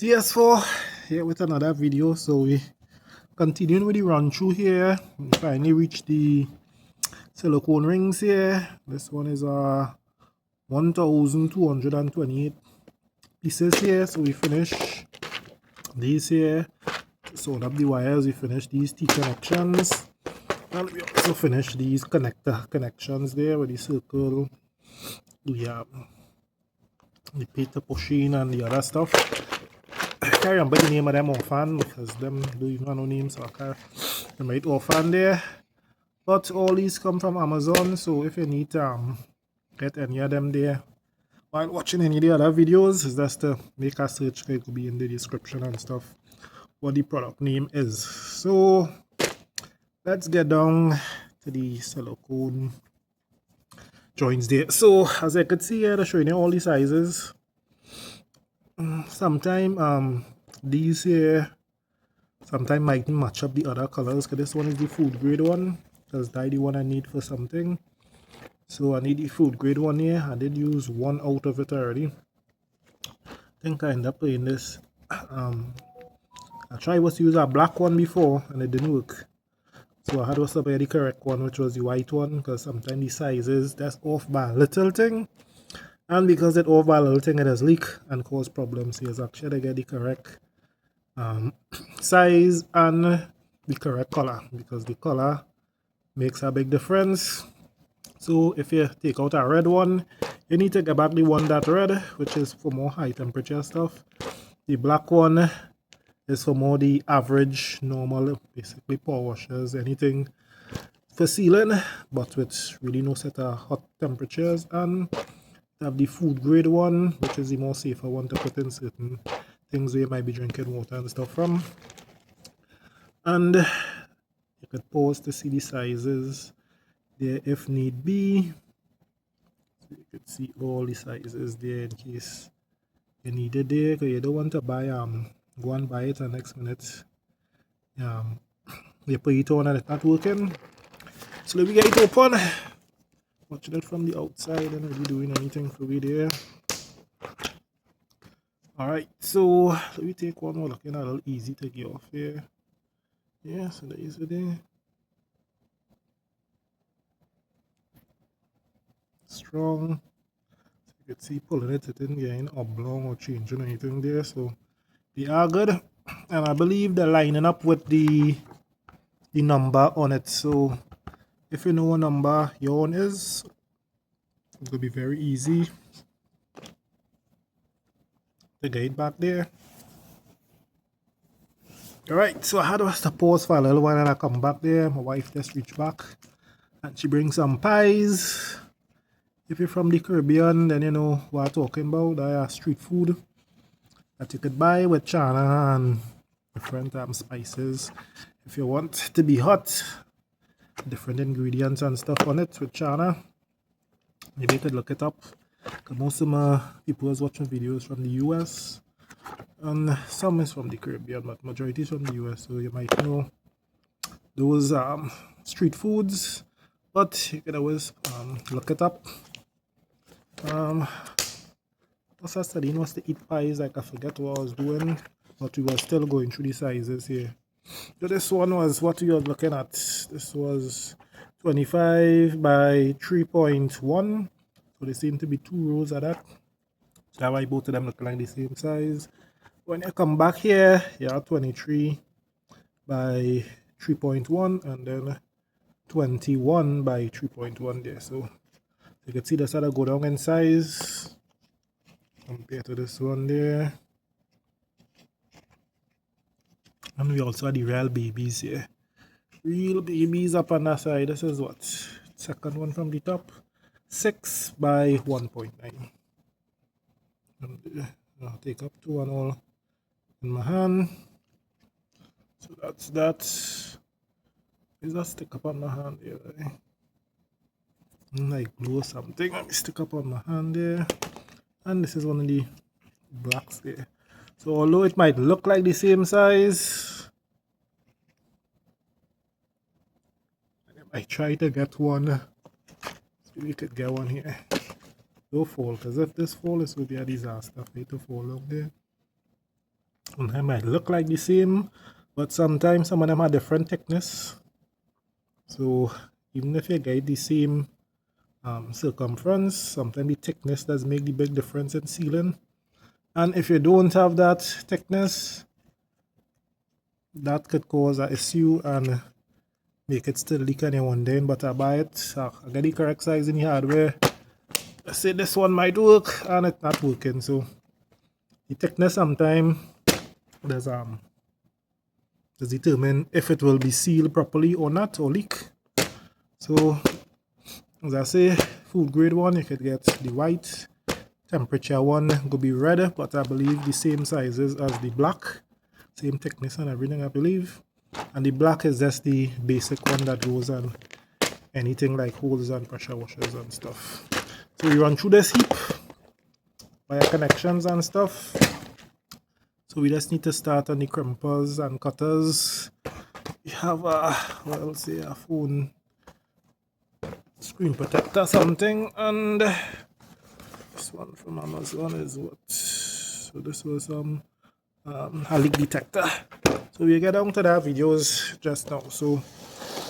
TS4 here with another video. So we continuing with the run through here. We finally reached the silicone rings here. This one is 1228 pieces here. So we finish these here. Sewed up the wires. We finish these T connections, and we also finish these connector connections there with the circle, the paper pushing and the other stuff. I can't remember the name of them offhand because them don't even have no name, so I can't remember it offhand there. But all these come from Amazon, so if you need to get any of them there while watching any of the other videos, is just to make a search. It could be in the description and stuff what the product name is. So let's get down to the silicone joints there. So as I could see here, they're showing you all the sizes. Sometime these here sometimes might match up the other colors, because this one is the food grade one, because that's the one I need for something. So I need the food grade one here. I did use one out of it already. I think I ended up playing this. I tried was to use a black one before and it didn't work, so I had to buy the correct one, which was the white one, because sometimes the sizes that's off by a little thing, and because it off by a little thing, it does leak and cause problems. So you actually get the correct size and the correct color, because the color makes a big difference. So if you take out a red one, you need to get back the one that red, which is for more high temperature stuff. The black one is for more the average, normal, basically power washers, anything for sealing, but with really no set of hot temperatures. And have the food grade one, which is the more safer one to put in certain things where you might be drinking water and stuff from. And you could pause to see the sizes there if need be. So you could see all the sizes there in case you need it there, because you don't want to buy go and buy it and next minute you put it on and it's not working. So let me get it open. Watching it from the outside and really doing anything for me there. Alright, so let me take one more look. A little easy to get off here. Yeah, so there is it there. Strong. So you can see pulling it didn't get any oblong or changing anything there. So they are good. And I believe they're lining up with the number on it. So if you know what number your own is, it will be very easy to get it back there. Alright, so I had to pause for a little while and I come back there. My wife just reached back and she brings some pies. If you're from the Caribbean, then you know what I'm talking about. They are street food that you could buy with chana and different spices. If you want to be hot, different ingredients and stuff on it with chana, maybe you could look it up. Most of my people is watching videos from the US, and some is from the Caribbean, but majority is from the US, so you might know those street foods, but you could always look it up. As I studying was to eat pies, like I forget what I was doing, but we were still going through the sizes here. So this one was what we were looking at. This was 25 by 3.1. So they seem to be 2 rows of that. So that's why both of them look like the same size. When you come back here, you have 23 by 3.1 and then 21 by 3.1 there. So you can see that's how they go down in size compared to this one there. And we also have the real babies here. Real babies up on that side. This is what? Second one from the top. 6 by 1.9. I'll take up 2 and all in my hand. So that's that. Is that stick up on my hand here? Right? Like glue or something. Let me stick up on my hand there. And this is one of the blacks there. So although it might look like the same size, I try to get one. See if we could get one here. Don't fall, because if this fall, it will be a disaster for it to fall up there. Some of them might look like the same, but sometimes some of them are different thickness. So even if you get the same circumference, sometimes the thickness does make the big difference in sealing. And if you don't have that thickness, that could cause an issue and make it still leak and you're wondering, but I buy it, I get the correct size in the hardware. I say this one might work and it's not working. So the thickness sometimes does determine if it will be sealed properly or not, or leak. So as I say, food grade one, you could get the white. Temperature one could be red, but I believe the same sizes as the black, same thickness and everything, I believe. And the black is just the basic one that goes on anything like holes and pressure washers and stuff. So we run through this heap via connections and stuff. So we just need to start on the crimpers and cutters. We have a, well, say a phone screen protector something, and this one from Amazon is what? So this was some a leak detector. So we get down to that videos just now. So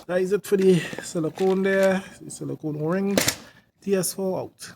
that is it for the silicone there, the silicone O-rings. TS4 out.